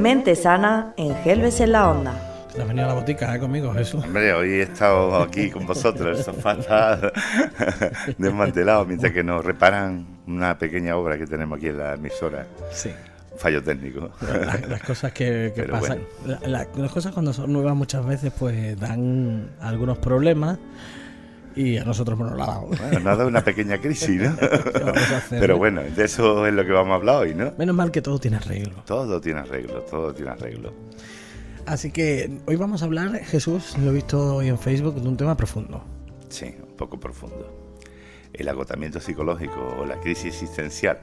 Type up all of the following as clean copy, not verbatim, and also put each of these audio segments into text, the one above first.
Mente sana en Gelbes en la Onda. Te has venido a la botica, conmigo, Jesús. Hombre, hoy he estado aquí con vosotros, el sofá está desmantelado mientras que nos reparan una pequeña obra que tenemos aquí en la emisora. Sí. Fallo técnico. Las cosas que pasan, bueno. Las cosas cuando son nuevas muchas veces pues dan algunos problemas y a nosotros nos lo ha dado. Bueno, nos ha dado una pequeña crisis, ¿no? Pero bueno, de eso es lo que vamos a hablar hoy, ¿no? Menos mal que todo tiene arreglo. Todo tiene arreglo, todo tiene arreglo. Así que hoy vamos a hablar, Jesús, lo he visto hoy en Facebook, de un tema profundo. Sí, un poco profundo. El agotamiento psicológico o la crisis existencial.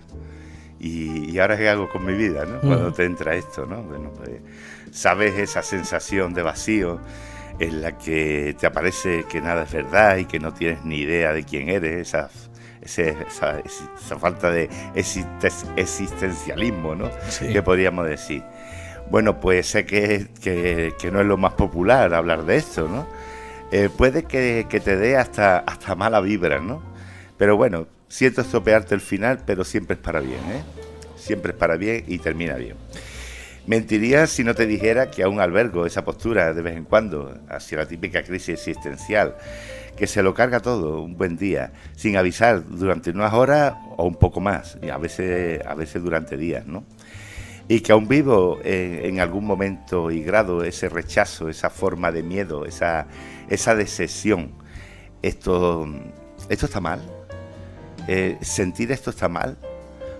¿Y ahora qué hago con mi vida, no? Cuando te entra esto, ¿no? Bueno, pues, sabes esa sensación de vacío en la que te aparece que nada es verdad y que no tienes ni idea de quién eres, esa falta de existencialismo, ¿no? Sí. Que podríamos decir. Bueno, pues sé que no es lo más popular hablar de esto, ¿no? Puede que te dé hasta mala vibra, ¿no? Pero bueno, siento estropearte el final, pero siempre es para bien, ¿eh? Siempre es para bien y termina bien. Mentiría si no te dijera que aún albergo esa postura de vez en cuando hacia la típica crisis existencial, que se lo carga todo un buen día, sin avisar durante unas horas o un poco más, y a veces durante días, ¿no? Y que aún vivo en algún momento y grado ese rechazo, esa forma de miedo, esa decepción. Esto está mal. Sentir esto está mal.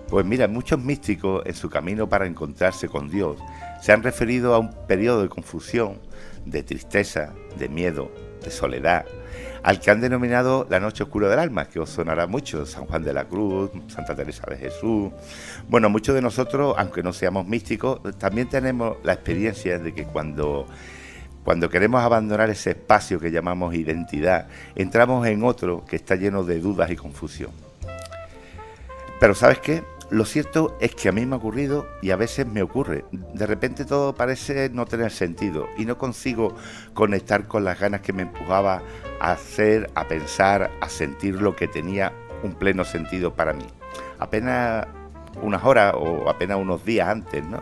Pues mira, muchos místicos en su camino para encontrarse con Dios se han referido a un periodo de confusión, de tristeza, de miedo, de soledad, al que han denominado la noche oscura del alma, que os sonará mucho, San Juan de la Cruz, Santa Teresa de Jesús. Bueno, muchos de nosotros, aunque no seamos místicos, también tenemos la experiencia de que cuando queremos abandonar ese espacio que llamamos identidad, entramos en otro que está lleno de dudas y confusión. Pero ¿sabes qué? Lo cierto es que a mí me ha ocurrido y a veces me ocurre. De repente todo parece no tener sentido y no consigo conectar con las ganas que me empujaba a hacer, a pensar, a sentir lo que tenía un pleno sentido para mí. Apenas unas horas o apenas unos días antes, ¿no?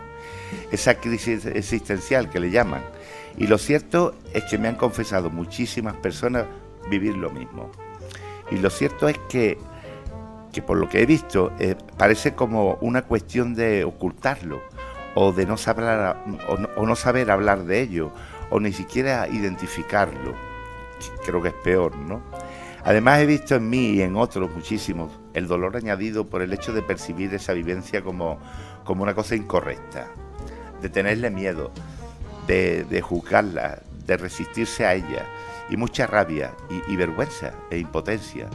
Esa crisis existencial que le llaman. Y lo cierto es que me han confesado muchísimas personas vivir lo mismo. Y lo cierto es que por lo que he visto, parece como una cuestión de ocultarlo, o de no saber, o no saber hablar de ello, o ni siquiera identificarlo. Creo que es peor, ¿no? Además he visto en mí y en otros muchísimos el dolor añadido por el hecho de percibir esa vivencia como una cosa incorrecta, de tenerle miedo, de juzgarla, de resistirse a ella, y mucha rabia y vergüenza e impotencia.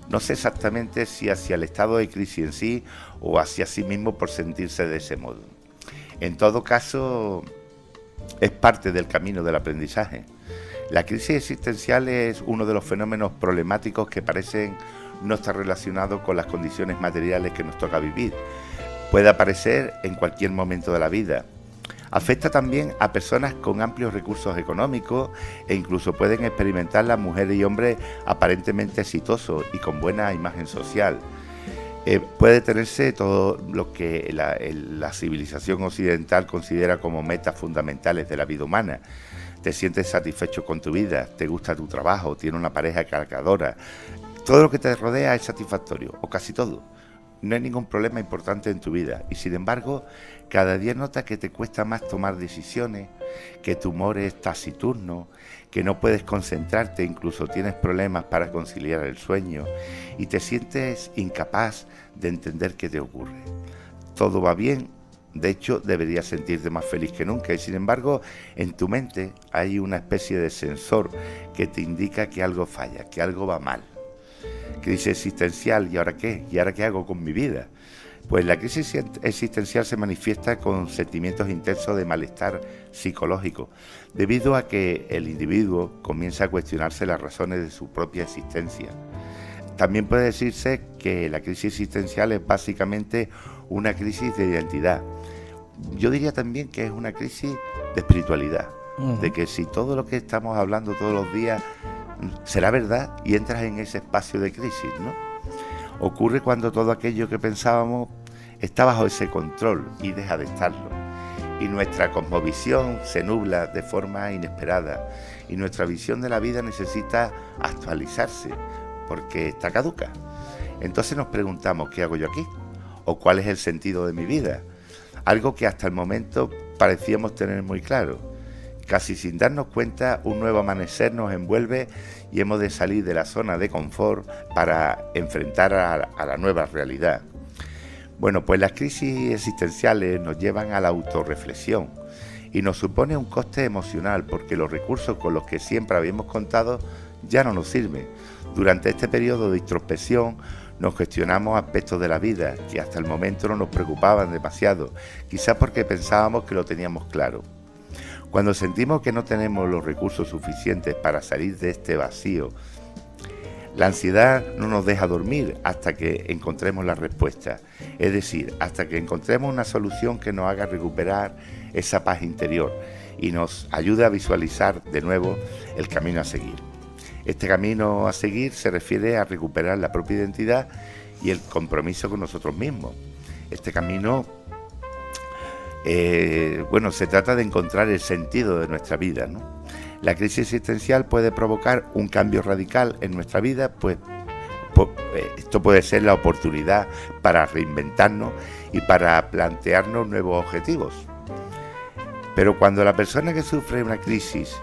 No sé exactamente si hacia el estado de crisis en sí o hacia sí mismo por sentirse de ese modo. En todo caso, es parte del camino del aprendizaje. La crisis existencial es uno de los fenómenos problemáticos que parecen no estar relacionados con las condiciones materiales que nos toca vivir. Puede aparecer en cualquier momento de la vida. Afecta también a personas con amplios recursos económicos e incluso pueden experimentarla mujeres y hombres aparentemente exitosos y con buena imagen social. Puede tenerse todo lo que la civilización occidental considera como metas fundamentales de la vida humana. Te sientes satisfecho con tu vida, te gusta tu trabajo, tienes una pareja cargadora. Todo lo que te rodea es satisfactorio, o casi todo. No hay ningún problema importante en tu vida y sin embargo cada día notas que te cuesta más tomar decisiones, que tu humor es taciturno, que no puedes concentrarte, incluso tienes problemas para conciliar el sueño y te sientes incapaz de entender qué te ocurre. Todo va bien, de hecho deberías sentirte más feliz que nunca y sin embargo en tu mente hay una especie de sensor que te indica que algo falla, que algo va mal. Crisis existencial, ¿y ahora qué? ¿Y ahora qué hago con mi vida? Pues la crisis existencial se manifiesta con sentimientos intensos de malestar psicológico, debido a que el individuo comienza a cuestionarse las razones de su propia existencia. También puede decirse que la crisis existencial es básicamente una crisis de identidad. Yo diría también que es una crisis de espiritualidad, de que si todo lo que estamos hablando todos los días será verdad y entras en ese espacio de crisis, ¿no? Ocurre cuando todo aquello que pensábamos está bajo ese control y deja de estarlo. y nuestra cosmovisión se nubla de forma inesperada y nuestra visión de la vida necesita actualizarse porque está caduca. Entonces nos preguntamos, ¿qué hago yo aquí? ¿O cuál es el sentido de mi vida? Algo que hasta el momento parecíamos tener muy claro. Casi sin darnos cuenta, un nuevo amanecer nos envuelve y hemos de salir de la zona de confort para enfrentar a la nueva realidad. Bueno, pues las crisis existenciales nos llevan a la autorreflexión y nos supone un coste emocional porque los recursos con los que siempre habíamos contado ya no nos sirven. Durante este periodo de introspección nos cuestionamos aspectos de la vida que hasta el momento no nos preocupaban demasiado, quizás porque pensábamos que lo teníamos claro. Cuando sentimos que no tenemos los recursos suficientes para salir de este vacío, la ansiedad no nos deja dormir hasta que encontremos la respuesta, es decir, hasta que encontremos una solución que nos haga recuperar esa paz interior y nos ayude a visualizar de nuevo el camino a seguir. Este camino a seguir se refiere a recuperar la propia identidad y el compromiso con nosotros mismos. Este camino, se trata de encontrar el sentido de nuestra vida, ¿no? La crisis existencial puede provocar un cambio radical en nuestra vida, pues esto puede ser la oportunidad para reinventarnos y para plantearnos nuevos objetivos. Pero cuando la persona que sufre una crisis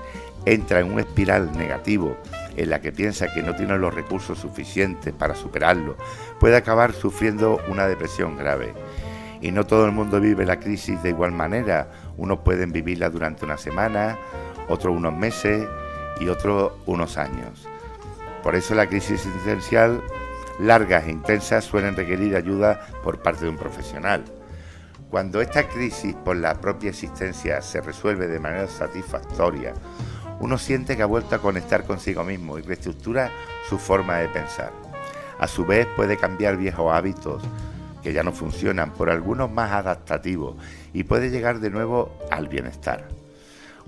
entra en un espiral negativo en la que piensa que no tiene los recursos suficientes para superarlo, puede acabar sufriendo una depresión grave. Y no todo el mundo vive la crisis de igual manera. Unos pueden vivirla durante una semana, otros unos meses y otros unos años. Por eso la crisis existencial largas e intensas suelen requerir ayuda por parte de un profesional. Cuando esta crisis por la propia existencia se resuelve de manera satisfactoria, uno siente que ha vuelto a conectar consigo mismo y reestructura su forma de pensar. A su vez puede cambiar viejos hábitos que ya no funcionan por algunos más adaptativos y puede llegar de nuevo al bienestar.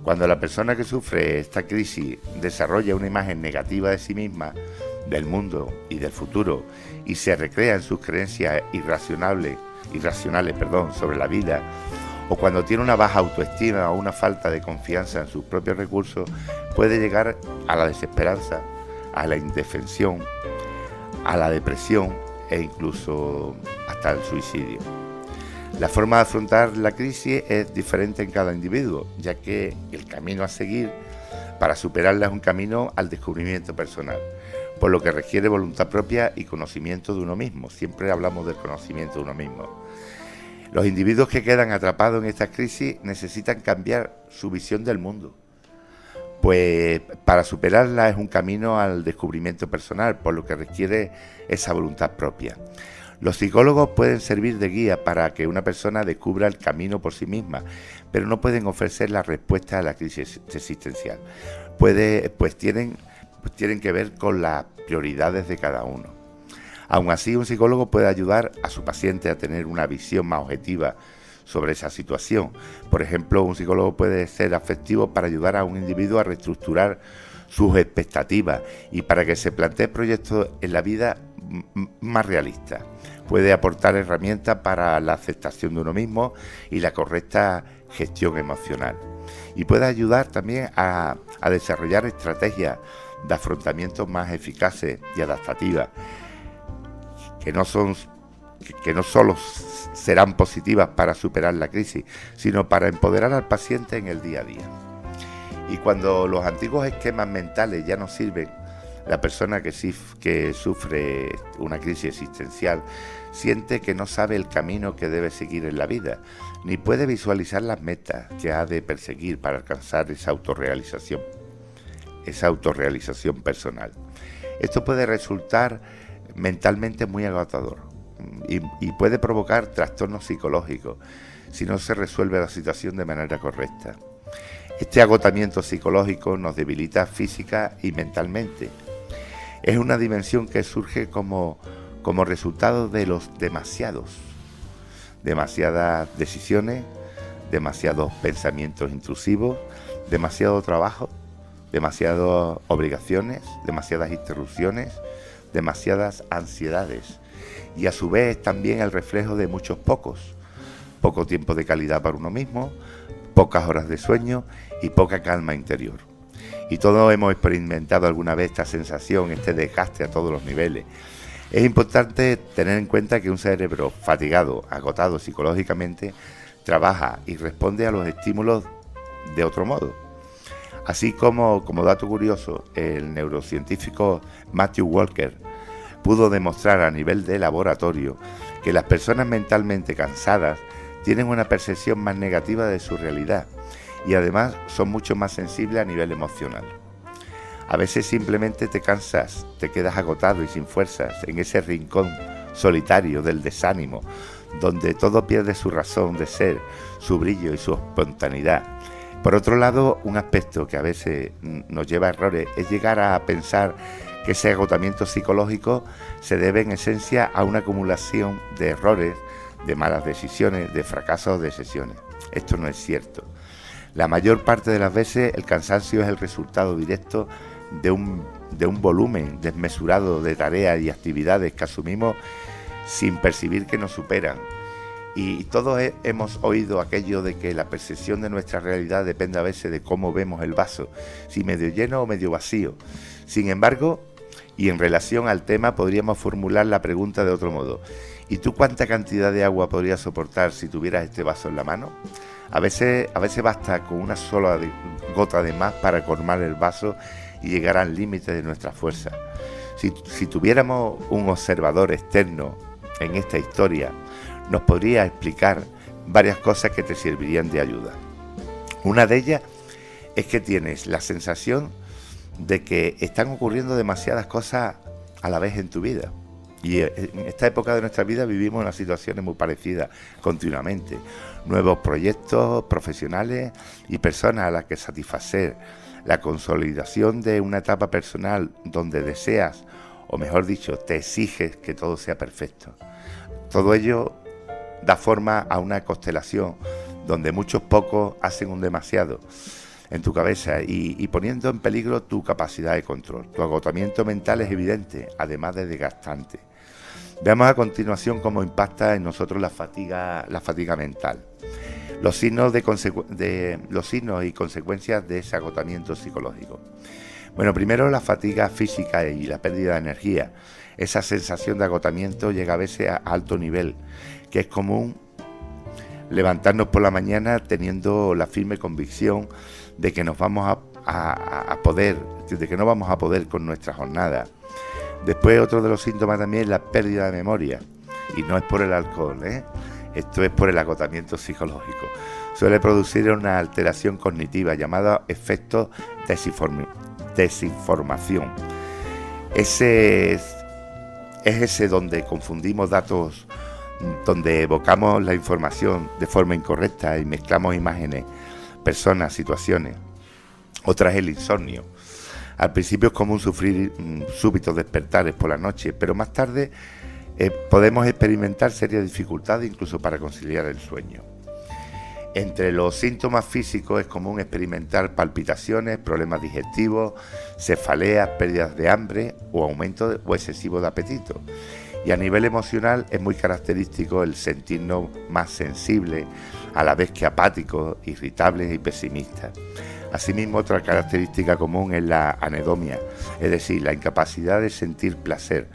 Cuando la persona que sufre esta crisis desarrolla una imagen negativa de sí misma, del mundo y del futuro y se recrea en sus creencias irracionales sobre la vida, o cuando tiene una baja autoestima o una falta de confianza en sus propios recursos, puede llegar a la desesperanza, a la indefensión, a la depresión e incluso hasta el suicidio. La forma de afrontar la crisis es diferente en cada individuo, ya que el camino a seguir para superarla es un camino al descubrimiento personal, por lo que requiere voluntad propia y conocimiento de uno mismo. Siempre hablamos del conocimiento de uno mismo. Los individuos que quedan atrapados en esta crisis necesitan cambiar su visión del mundo, pues para superarla es un camino al descubrimiento personal, por lo que requiere esa voluntad propia. Los psicólogos pueden servir de guía para que una persona descubra el camino por sí misma, pero no pueden ofrecer la respuesta a la crisis existencial. Tienen que ver con las prioridades de cada uno. Aún así, un psicólogo puede ayudar a su paciente a tener una visión más objetiva sobre esa situación. Por ejemplo, un psicólogo puede ser afectivo para ayudar a un individuo a reestructurar sus expectativas y para que se plantee proyectos en la vida más realistas. Puede aportar herramientas para la aceptación de uno mismo y la correcta gestión emocional. Y puede ayudar también a desarrollar estrategias de afrontamiento más eficaces y adaptativas, que no solo serán positivas para superar la crisis, sino para empoderar al paciente en el día a día. Y cuando los antiguos esquemas mentales ya no sirven, la persona que sufre una crisis existencial siente que no sabe el camino que debe seguir en la vida, ni puede visualizar las metas que ha de perseguir para alcanzar esa autorrealización personal. Esto puede resultar mentalmente muy agotador y puede provocar trastornos psicológicos si no se resuelve la situación de manera correcta. Este agotamiento psicológico nos debilita física y mentalmente. Es una dimensión que surge como resultado de los demasiadas decisiones, demasiados pensamientos intrusivos, demasiado trabajo, demasiadas obligaciones, demasiadas interrupciones, demasiadas ansiedades, y a su vez también el reflejo de muchos pocos poco tiempo de calidad para uno mismo, pocas horas de sueño y poca calma interior. Y todos hemos experimentado alguna vez esta sensación, este desgaste a todos los niveles. Es importante tener en cuenta que un cerebro fatigado, agotado psicológicamente, trabaja y responde a los estímulos de otro modo. Así como dato curioso, el neurocientífico Matthew Walker pudo demostrar a nivel de laboratorio que las personas mentalmente cansadas tienen una percepción más negativa de su realidad y además son mucho más sensibles a nivel emocional. A veces simplemente te cansas, te quedas agotado y sin fuerzas en ese rincón solitario del desánimo, donde todo pierde su razón de ser, su brillo y su espontaneidad. Por otro lado, un aspecto que a veces nos lleva a errores es llegar a pensar que ese agotamiento psicológico se debe en esencia a una acumulación de errores, de malas decisiones, de fracasos de sesiones. Esto no es cierto. La mayor parte de las veces el cansancio es el resultado directo de un volumen desmesurado de tareas y actividades que asumimos sin percibir que nos superan. Y todos hemos oído aquello de que la percepción de nuestra realidad depende a veces de cómo vemos el vaso, si medio lleno o medio vacío. Sin embargo, y en relación al tema, podríamos formular la pregunta de otro modo. ¿Y tú cuánta cantidad de agua podrías soportar si tuvieras este vaso en la mano? A veces basta con una sola gota de más para colmar el vaso y llegar al límite de nuestra fuerza. Si tuviéramos un observador externo en esta historia, nos podría explicar varias cosas que te servirían de ayuda. Una de ellas es que tienes la sensación de que están ocurriendo demasiadas cosas a la vez en tu vida. Y en esta época de nuestra vida vivimos unas situaciones muy parecidas continuamente. Nuevos proyectos profesionales y personas a las que satisfacer. La consolidación de una etapa personal donde deseas, o mejor dicho, te exiges que todo sea perfecto. Todo ello da forma a una constelación donde muchos pocos hacen un demasiado en tu cabeza y poniendo en peligro tu capacidad de control. Tu agotamiento mental es evidente, además de desgastante. Veamos a continuación cómo impacta en nosotros la fatiga mental. Los signos y consecuencias de ese agotamiento psicológico. Bueno, primero la fatiga física y la pérdida de energía. Esa sensación de agotamiento llega a veces a alto nivel, que es común levantarnos por la mañana teniendo la firme convicción de que nos vamos de que no vamos a poder con nuestra jornada. Después, otro de los síntomas también es la pérdida de memoria, y no es por el alcohol, esto es por el agotamiento psicológico. Suele producir una alteración cognitiva llamada efecto desinformación. Es ese donde confundimos datos, donde evocamos la información de forma incorrecta y mezclamos imágenes, personas, situaciones. Otra es el insomnio. Al principio es común sufrir súbitos despertares por la noche, pero más tarde podemos experimentar serias dificultades incluso para conciliar el sueño. Entre los síntomas físicos es común experimentar palpitaciones, problemas digestivos, cefaleas, pérdidas de hambre o aumento o excesivo de apetito. Y a nivel emocional es muy característico el sentirnos más sensibles, a la vez que apáticos, irritables y pesimistas. Asimismo, otra característica común es la anedonia, es decir, la incapacidad de sentir placer,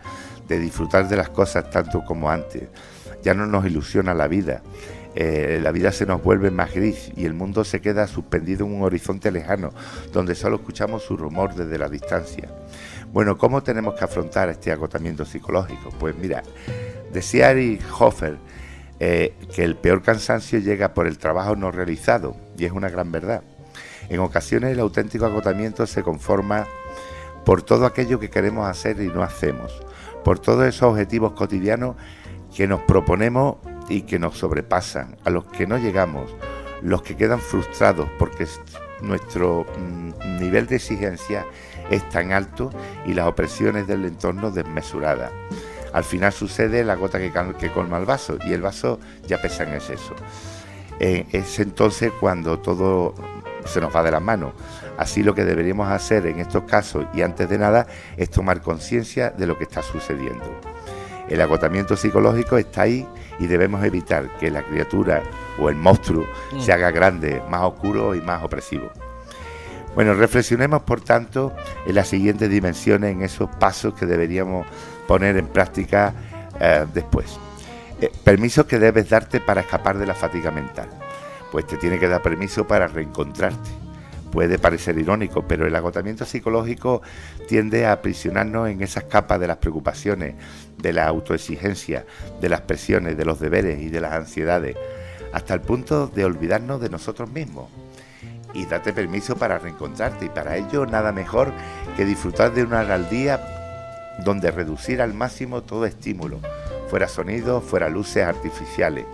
de disfrutar de las cosas tanto como antes. Ya no nos ilusiona la vida se nos vuelve más gris y el mundo se queda suspendido en un horizonte lejano, donde solo escuchamos su rumor desde la distancia. Bueno, ¿cómo tenemos que afrontar este agotamiento psicológico? Pues mira, decía Eric Hoffer que el peor cansancio llega por el trabajo no realizado, y es una gran verdad. En ocasiones el auténtico agotamiento se conforma por todo aquello que queremos hacer y no hacemos, por todos esos objetivos cotidianos que nos proponemos y que nos sobrepasan, a los que no llegamos, los que quedan frustrados porque nuestro nivel de exigencia es tan alto y las opresiones del entorno desmesuradas. Al final sucede la gota que colma el vaso, y el vaso ya pesa en exceso. Es entonces cuando todo se nos va de las manos. Así lo que deberíamos hacer en estos casos, y antes de nada, es tomar conciencia de lo que está sucediendo. El agotamiento psicológico está ahí y debemos evitar que la criatura o el monstruo se haga grande, más oscuro y más opresivo. Bueno, reflexionemos por tanto en las siguientes dimensiones, en esos pasos que deberíamos poner en práctica después. Permiso que debes darte para escapar de la fatiga mental. Pues te tiene que dar permiso para reencontrarte. Puede parecer irónico, pero el agotamiento psicológico tiende a aprisionarnos en esas capas de las preocupaciones, de la autoexigencia, de las presiones, de los deberes y de las ansiedades, hasta el punto de olvidarnos de nosotros mismos. Y date permiso para reencontrarte, y para ello nada mejor que disfrutar de una hora al día donde reducir al máximo todo estímulo, fuera sonidos, fuera luces artificiales.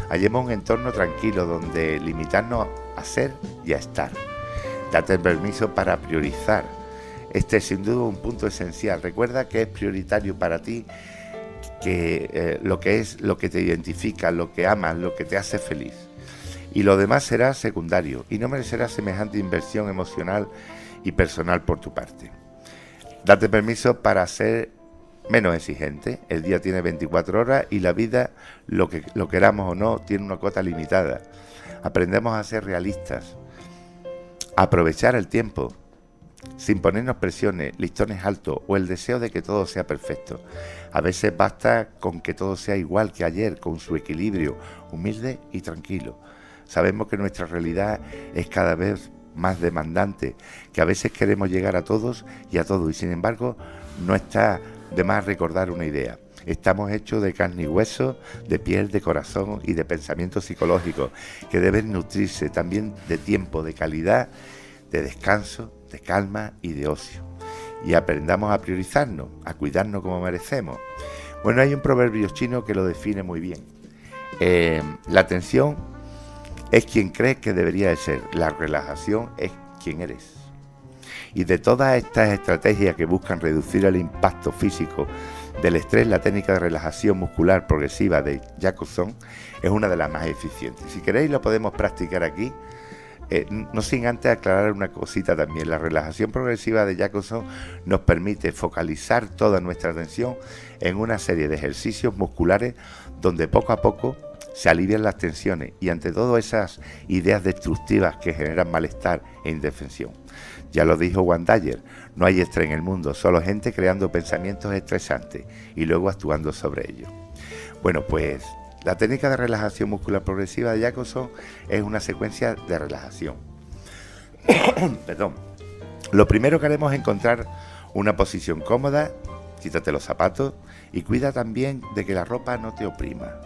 Hallemos un entorno tranquilo donde limitarnos a ser y a estar. Date permiso para priorizar. Este es sin duda un punto esencial. Recuerda que es prioritario para ti que lo que te identifica, lo que amas, lo que te hace feliz. Y lo demás será secundario y no merecerá semejante inversión emocional y personal por tu parte. Date permiso para ser menos exigente. El día tiene 24 horas y la vida, lo queramos o no, tiene una cuota limitada. Aprendemos a ser realistas, a aprovechar el tiempo, sin ponernos presiones, listones altos o el deseo de que todo sea perfecto. A veces basta con que todo sea igual que ayer, con su equilibrio, humilde y tranquilo. Sabemos que nuestra realidad es cada vez más demandante, que a veces queremos llegar a todos y a todo, y sin embargo no está de más recordar una idea. Estamos hechos de carne y hueso, de piel, de corazón y de pensamientos psicológicos que deben nutrirse también de tiempo, de calidad, de descanso, de calma y de ocio. Y aprendamos a priorizarnos, a cuidarnos como merecemos. Bueno, hay un proverbio chino que lo define muy bien. La atención es quien crees que debería de ser, la relajación es quien eres. Y de todas estas estrategias que buscan reducir el impacto físico del estrés, la técnica de relajación muscular progresiva de Jacobson es una de las más eficientes. Si queréis lo podemos practicar aquí, no sin antes aclarar una cosita también. La relajación progresiva de Jacobson nos permite focalizar toda nuestra atención en una serie de ejercicios musculares donde poco a poco se alivian las tensiones y ante todo esas ideas destructivas que generan malestar e indefensión. Ya lo dijo Wayne Dyer, no hay estrés en el mundo, solo gente creando pensamientos estresantes y luego actuando sobre ellos. Bueno, pues la técnica de relajación muscular progresiva de Jacobson es una secuencia de relajación. Perdón. Lo primero que haremos es encontrar una posición cómoda, quítate los zapatos y cuida también de que la ropa no te oprima.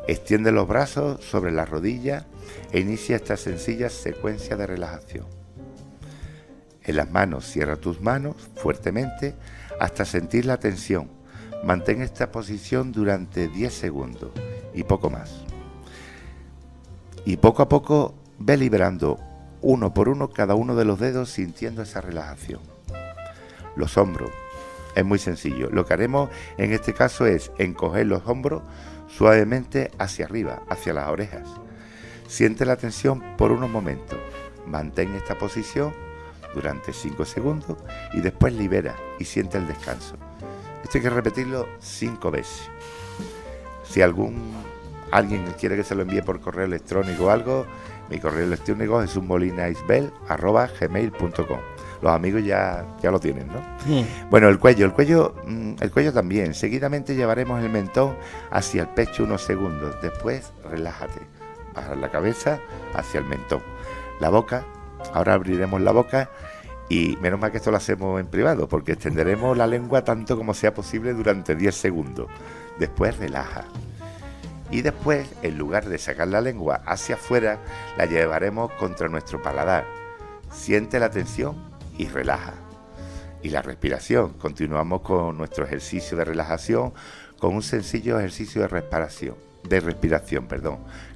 Extiende los brazos sobre las rodillas e inicia esta sencilla secuencia de relajación. En las manos, cierra tus manos fuertemente hasta sentir la tensión. Mantén esta posición durante 10 segundos y poco más. Y poco a poco ve liberando uno por uno cada uno de los dedos sintiendo esa relajación. Los hombros. Es muy sencillo. Lo que haremos en este caso es encoger los hombros suavemente hacia arriba, hacia las orejas. Siente la tensión por unos momentos. Mantén esta posición durante 5 segundos y después libera y siente el descanso. Esto hay que repetirlo 5 veces. Si alguien quiere que se lo envíe por correo electrónico o algo, mi correo electrónico es jesunmolinaisbel@gmail.com. Los amigos ya lo tienen, ¿no? Bueno, el cuello también. Seguidamente llevaremos el mentón hacia el pecho unos segundos. Después, relájate. Baja la cabeza hacia el mentón. La boca, ahora abriremos la boca y menos mal que esto lo hacemos en privado porque extenderemos la lengua tanto como sea posible durante 10 segundos. Después, relaja. Y después, en lugar de sacar la lengua hacia afuera, la llevaremos contra nuestro paladar. Siente la tensión y relaja. Y la respiración. Continuamos con nuestro ejercicio de relajación con un sencillo ejercicio de respiración.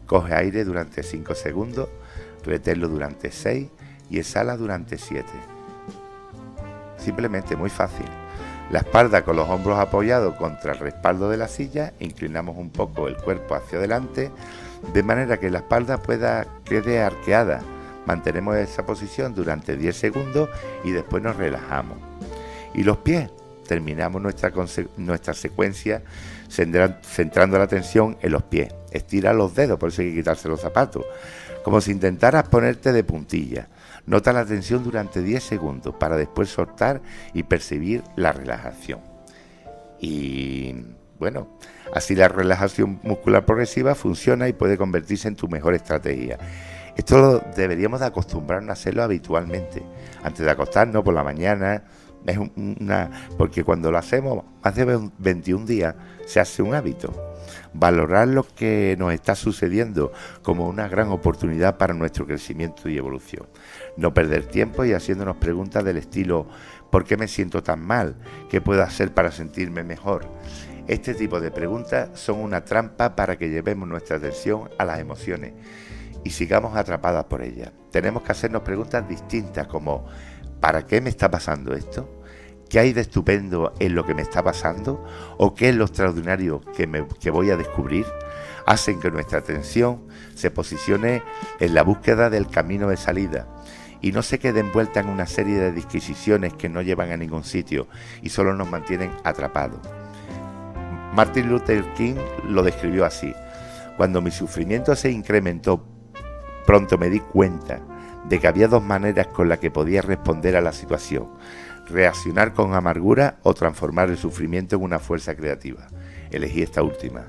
Coge aire durante 5 segundos, reténlo durante 6 y exhala durante 7. Simplemente muy fácil. La espalda con los hombros apoyados contra el respaldo de la silla, inclinamos un poco el cuerpo hacia adelante, de manera que la espalda quede arqueada. Mantenemos esa posición durante 10 segundos y después nos relajamos. Y los pies, terminamos nuestra secuencia centrando la atención en los pies. Estira los dedos, por eso hay que quitarse los zapatos, como si intentaras ponerte de puntilla. Nota la tensión durante 10 segundos para después soltar y percibir la relajación. Y bueno, así la relajación muscular progresiva funciona y puede convertirse en tu mejor estrategia. Esto deberíamos de acostumbrarnos a hacerlo habitualmente. Antes de acostarnos por la mañana, porque cuando lo hacemos más de 21 días se hace un hábito. Valorar lo que nos está sucediendo como una gran oportunidad para nuestro crecimiento y evolución. No perder tiempo y haciéndonos preguntas del estilo: ¿por qué me siento tan mal? ¿Qué puedo hacer para sentirme mejor? Este tipo de preguntas son una trampa para que llevemos nuestra atención a las emociones y sigamos atrapadas por ellas. Tenemos que hacernos preguntas distintas como: ¿para qué me está pasando esto? ¿Qué hay de estupendo en lo que me está pasando? ¿O qué es lo extraordinario que voy a descubrir? Hacen que nuestra atención se posicione en la búsqueda del camino de salida y no se quede envuelta en una serie de disquisiciones que no llevan a ningún sitio y solo nos mantienen atrapados. Martin Luther King lo describió así: cuando mi sufrimiento se incrementó, pronto me di cuenta de que había dos maneras con las que podía responder a la situación: reaccionar con amargura o transformar el sufrimiento en una fuerza creativa. Elegí esta última.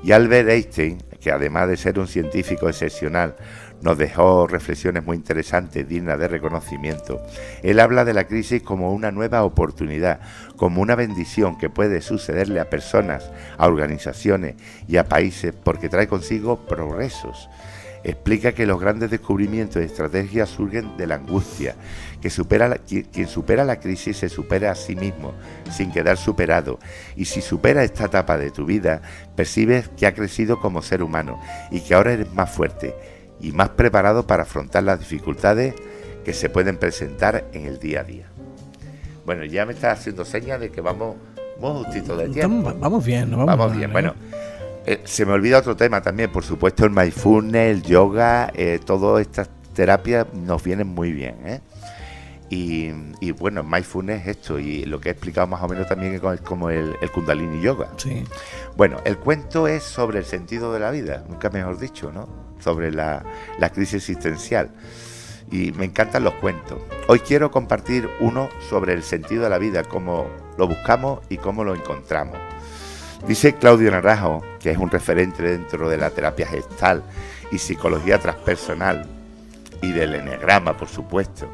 Y Albert Einstein, que además de ser un científico excepcional, nos dejó reflexiones muy interesantes, dignas de reconocimiento. Él habla de la crisis como una nueva oportunidad, como una bendición que puede sucederle a personas, a organizaciones y a países, porque trae consigo progresos. Explica que los grandes descubrimientos y estrategias surgen de la angustia, que quien supera la crisis se supera a sí mismo, sin quedar superado, y si supera esta etapa de tu vida, percibes que has crecido como ser humano y que ahora eres más fuerte y más preparado para afrontar las dificultades que se pueden presentar en el día a día. Bueno, ya me estás haciendo señas de que vamos justito de tiempo. Vamos bien, ¿no? Vamos bien, bueno. Se me olvida otro tema también, por supuesto, el mindfulness, el yoga, todas estas terapias nos vienen muy bien, ¿eh? Y bueno, mindfulness es esto, y lo que he explicado más o menos también es como el Kundalini Yoga. Sí. Bueno, el cuento es sobre el sentido de la vida, nunca mejor dicho, ¿no? Sobre la crisis existencial. Y me encantan los cuentos. Hoy quiero compartir uno sobre el sentido de la vida, cómo lo buscamos y cómo lo encontramos. Dice Claudio Naranjo, que es un referente dentro de la terapia gestal y psicología transpersonal y del eneagrama, por supuesto: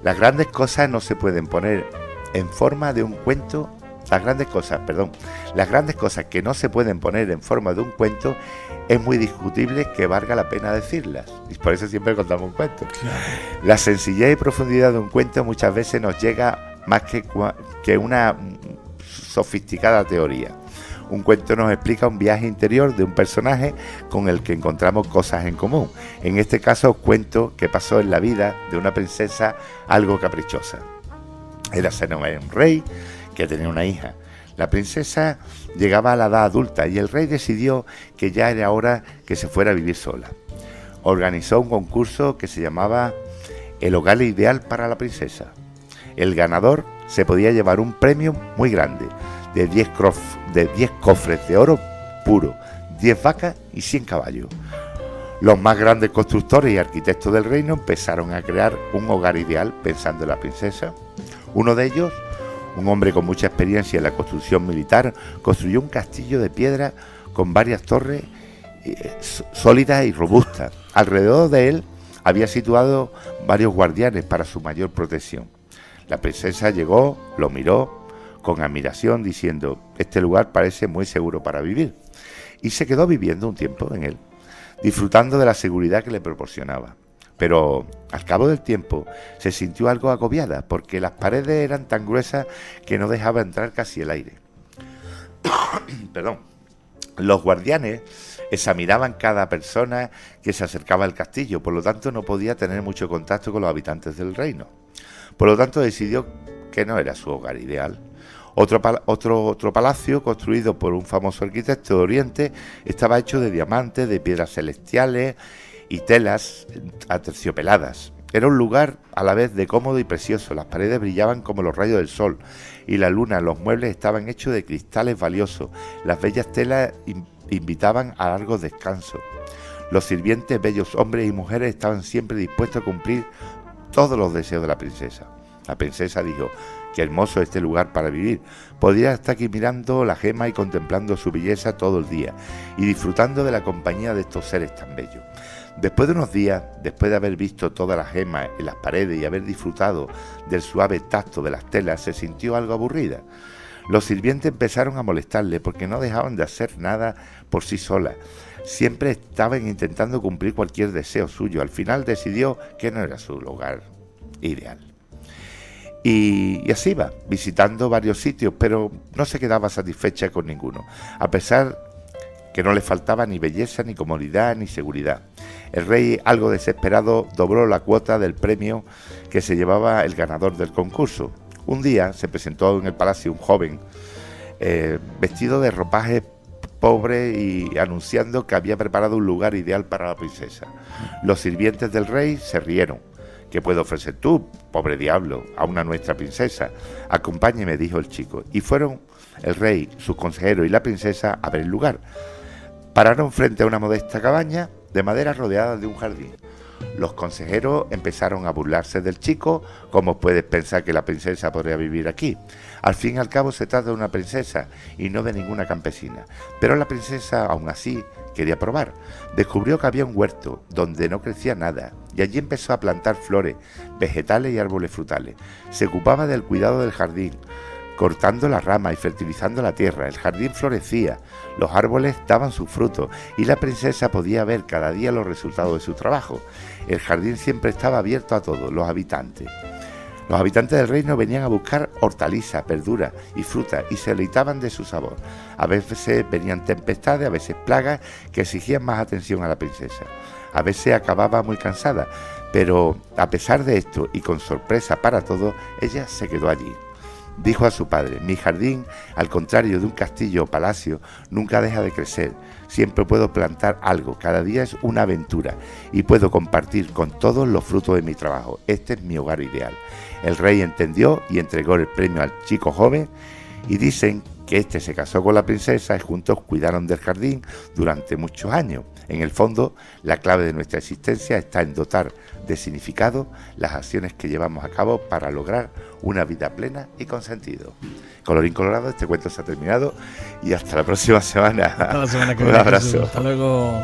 las grandes cosas no se pueden poner en forma de un cuento. Las grandes cosas que no se pueden poner en forma de un cuento es muy discutible que valga la pena decirlas. Y por eso siempre contamos un cuento. Claro. La sencillez y profundidad de un cuento muchas veces nos llega más que una sofisticada teoría. Un cuento nos explica un viaje interior de un personaje con el que encontramos cosas en común. En este caso os cuento qué pasó en la vida de una princesa algo caprichosa. Érase un rey que tenía una hija. La princesa llegaba a la edad adulta y el rey decidió que ya era hora que se fuera a vivir sola. Organizó un concurso que se llamaba El hogar ideal para la princesa. El ganador se podía llevar un premio muy grande, de 10 cofres de oro puro, 10 vacas y 100 caballos. Los más grandes constructores y arquitectos del reino empezaron a crear un hogar ideal pensando en la princesa. Uno de ellos, un hombre con mucha experiencia en la construcción militar, construyó un castillo de piedra con varias torres sólidas y robustas. Alrededor de él había situado varios guardianes para su mayor protección. La princesa llegó, lo miró con admiración, diciendo: este lugar parece muy seguro para vivir. Y se quedó viviendo un tiempo en él, disfrutando de la seguridad que le proporcionaba. Pero al cabo del tiempo se sintió algo agobiada, porque las paredes eran tan gruesas que no dejaba entrar casi el aire. Perdón. Los guardianes examinaban cada persona que se acercaba al castillo, por lo tanto no podía tener mucho contacto con los habitantes del reino. Por lo tanto decidió que no era su hogar ideal. Otro palacio, construido por un famoso arquitecto de Oriente, estaba hecho de diamantes, de piedras celestiales y telas aterciopeladas. Era un lugar a la vez de cómodo y precioso. Las paredes brillaban como los rayos del sol y la luna. Los muebles estaban hechos de cristales valiosos. Las bellas telas invitaban a largos descansos. Los sirvientes, bellos hombres y mujeres, estaban siempre dispuestos a cumplir todos los deseos de la princesa. La princesa dijo: qué hermoso este lugar para vivir. Podría estar aquí mirando la gema y contemplando su belleza todo el día y disfrutando de la compañía de estos seres tan bellos. Después de unos días, después de haber visto todas las gemas en las paredes y haber disfrutado del suave tacto de las telas, se sintió algo aburrida. Los sirvientes empezaron a molestarle porque no dejaban de hacer nada por sí solas. Siempre estaban intentando cumplir cualquier deseo suyo. Al final decidió que no era su lugar ideal. Y así iba, visitando varios sitios, pero no se quedaba satisfecha con ninguno, a pesar que no le faltaba ni belleza, ni comodidad, ni seguridad. El rey, algo desesperado, dobló la cuota del premio que se llevaba el ganador del concurso. Un día se presentó en el palacio un joven vestido de ropaje pobre y anunciando que había preparado un lugar ideal para la princesa. Los sirvientes del rey se rieron. ¿Qué puedo ofrecer tú, pobre diablo, a una nuestra princesa? Acompáñeme, dijo el chico. Y fueron el rey, sus consejeros y la princesa a ver el lugar. Pararon frente a una modesta cabaña de madera rodeada de un jardín. Los consejeros empezaron a burlarse del chico. ¿Cómo puedes pensar que la princesa podría vivir aquí? Al fin y al cabo se trata de una princesa y no de ninguna campesina. Pero la princesa, aún así, quería probar. Descubrió que había un huerto donde no crecía nada y allí empezó a plantar flores, vegetales y árboles frutales. Se ocupaba del cuidado del jardín, cortando las ramas y fertilizando la tierra. El jardín florecía, los árboles daban sus frutos y la princesa podía ver cada día los resultados de su trabajo. El jardín siempre estaba abierto a todos los habitantes. Los habitantes del reino venían a buscar hortalizas, verduras y frutas y se deleitaban de su sabor. A veces venían tempestades, a veces plagas que exigían más atención a la princesa. A veces acababa muy cansada, pero a pesar de esto y con sorpresa para todos, ella se quedó allí. Dijo a su padre: mi jardín, al contrario de un castillo o palacio, nunca deja de crecer. Siempre puedo plantar algo, cada día es una aventura y puedo compartir con todos los frutos de mi trabajo. Este es mi hogar ideal. El rey entendió y entregó el premio al chico joven y dicen que este se casó con la princesa y juntos cuidaron del jardín durante muchos años. En el fondo, la clave de nuestra existencia está en dotar de significado las acciones que llevamos a cabo para lograr una vida plena y con sentido. Colorín colorado, este cuento se ha terminado y hasta la próxima semana. Hasta la semana que Un viene. abrazo. Hasta luego.